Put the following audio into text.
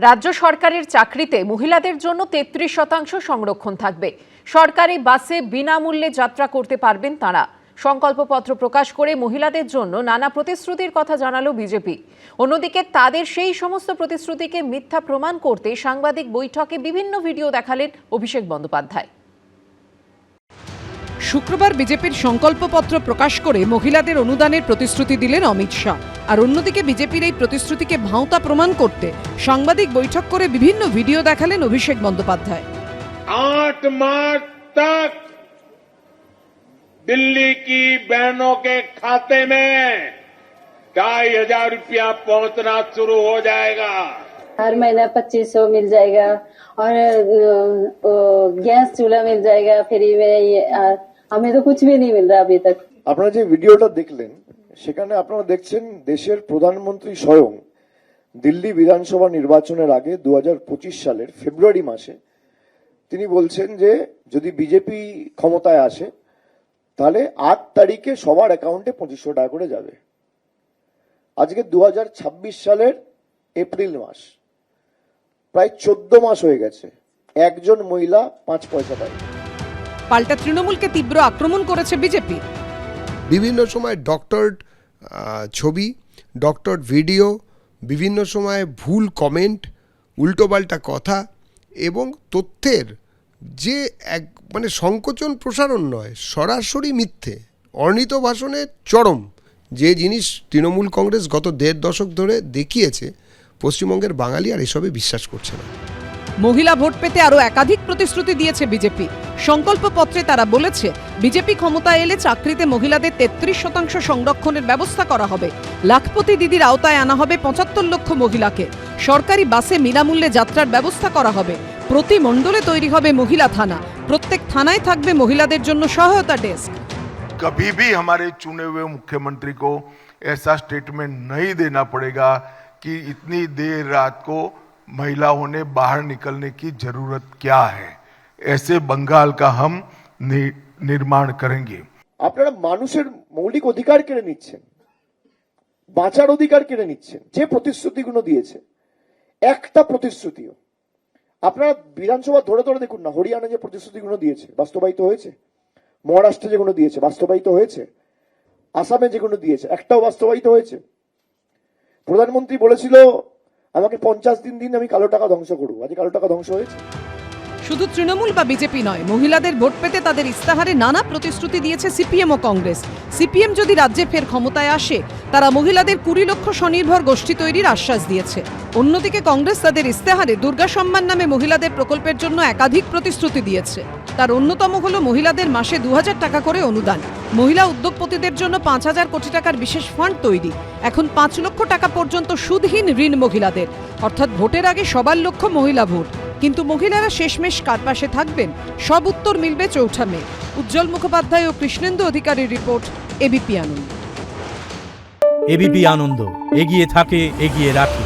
রাজ্য সরকারের চাকরিতে মহিলাদের জন্য ৩৩% সংরক্ষণ থাকবে। সরকারি বাসে বিনামূল্যে যাত্রা করতে পারবেন তারা। সংকল্পপত্র প্রকাশ করে মহিলাদের জন্য নানা প্রতিশ্রুতির কথা জানালো বিজেপি। অন্যদিকে তাদের সেই সমস্ত প্রতিশ্রুতিকে মিথ্যা প্রমাণ করতে সাংবাদিক বৈঠকে বিভিন্ন ভিডিও দেখালেন অভিষেক বন্দ্যোপাধ্যায়। শুক্রবার বিজেপির সংকল্পপত্র প্রকাশ করে মহিলাদের অনুদানের প্রতিশ্রুতি দিলেন অমিত শাহ। আর অন্যদিকে বিজেপির এই প্রতিশ্রুতিকে ভাঁওতা প্রমাণ করতে সাংবাদিক বৈঠক করে বিভিন্ন ভিডিও দেখালেন অভিষেক বন্দ্যোপাধ্যায়। 8 मार्च तक दिल्ली की बहनों के खाते में 2,500 रुपया पहुंचना शुरू हो जाएगा। हर महीना 2500 मिल जाएगा और गैस चूल्हा मिल जाएगा फ्री में। हमें तो कुछ भी नहीं मिल रहा अभी तक। আপনারা যে ভিডিওটা দেখলেন সেখানে আপনারা দেখছেন দেশের প্রধানমন্ত্রী স্বয়ং দিল্লি বিধানসভা নির্বাচনের আগে 2025 সালের ফেব্রুয়ারি মাসে তিনি বলছেন যে যদি বিজেপি ক্ষমতায় আসে তাহলে 8 তারিখে সবার অ্যাকাউন্টে 2500 টাকা করে যাবে। আজকে 2026 সালের এপ্রিল মাস, প্রায় 14 মাস হয়ে গেছে, একজন মহিলা 5 পয়সা পায়। পাল্টা তৃণমূলকে তীব্র আক্রমণ করেছে বিজেপি। বিভিন্ন সময় ডক্টর ছবি, ডক্টর ভিডিও, বিভিন্ন সময় ভুল কমেন্ট, উল্টোপাল্টা কথা এবং তথ্যের যে এক সংকোচন প্রসারণ নয়, সরাসরি মিথ্যে, অর্নিত ভাষণের চরম যে জিনিস তৃণমূল কংগ্রেস গত 1.5 দশক ধরে দেখিয়েছে, পশ্চিমবঙ্গের বাঙালি আর এসবে বিশ্বাস করছে না। মহিলা ভোট পেতে আরো একাধিক প্রতিশ্রুতি দিয়েছে বিজেপি। সংকল্পপত্রে তারা বলেছে বিজেপি ক্ষমতায় এলে চাকরিতে মহিলাদের 33% সংরক্ষণের ব্যবস্থা করা হবে। লাখপতি দিদির আওতায় আনা হবে 75 লক্ষ মহিলাকে। সরকারি বাসে বিনামূল্যে যাত্রার ব্যবস্থা করা হবে। প্রতি মণ্ডলে তৈরি হবে মহিলা থানা। প্রত্যেক থানায় থাকবে মহিলাদের জন্য সহায়তা ডেস্ক। कभी भी हमारे चुने हुए मुख्यमंत्री को ऐसा स्टेटमेंट नहीं देना पड़ेगा कि इतनी देर रात को महिलाओं ने बाहर निकलने की जरूरत क्या है। ऐसे बंगाल का हम निर्माण करेंगे। আপনারা মানুষের মৌলিক অধিকার কেড়ে নিচ্ছেন, বাঁচার অধিকার কেড়ে নিচ্ছেন। যে প্রতিশ্রুতিগুলো দিয়েছে, একটা প্রতিশ্রুতিও আপনারা বিধানসভা ধরে ধরে দেখুন না। হরিয়ানা যে প্রতিশ্রুতিগুলো দিয়েছে বাস্তবায়িত হয়েছে, মহারাষ্ট্রে যেগুলো দিয়েছে বাস্তবায়িত হয়েছে, আসামে যেগুলো দিয়েছে একটাও বাস্তবায়িত হয়েছে। প্রধানমন্ত্রী বলেছিল আমাকে 50 দিন দিন, আমি কালো টাকা ধ্বংস করবো। আজ কালো টাকা ধ্বংস হয়েছে। শুধু তৃণমূল বা বিজেপি নয়, মহিলাদের ভোট পেতে তাদের ইস্তাহারে নানা প্রতিশ্রুতি দিয়েছে সিপিএম ও কংগ্রেস। সিপিএম যদি রাজ্যে ফের ক্ষমতায় আসে তারা মহিলাদের 20 লক্ষ স্বনির্ভর গোষ্ঠী তৈরির আশ্বাস দিয়েছে। অন্যদিকে কংগ্রেস তাদের ইস্তাহারে দুর্গা সম্মান নামে মহিলাদের প্রকল্পের জন্য একাধিক প্রতিশ্রুতি দিয়েছে। তার অন্যতম হলো মহিলাদের মাসে 2000 টাকা করে অনুদান, মহিলা উদ্যোগপতিদের জন্য 5000 কোটি টাকার বিশেষ ফান্ড তৈরি, এখন 5 লক্ষ টাকা পর্যন্ত সুদহীন ঋণ মহিলাদের। অর্থাৎ ভোটের আগে সবার লক্ষ্য মহিলা ভোট। কিন্তু মহিলারা শেষমেশ কার পাশে থাকবেন, সব উত্তর মিলবে 4 মে। উজ্জ্বল মুখোপাধ্যায় ও কৃষ্ণেন্দু অধিকারীর রিপোর্ট, এবিপি আনন্দ। এবিপি আনন্দ, এগিয়ে থাকে, এগিয়ে রাখে।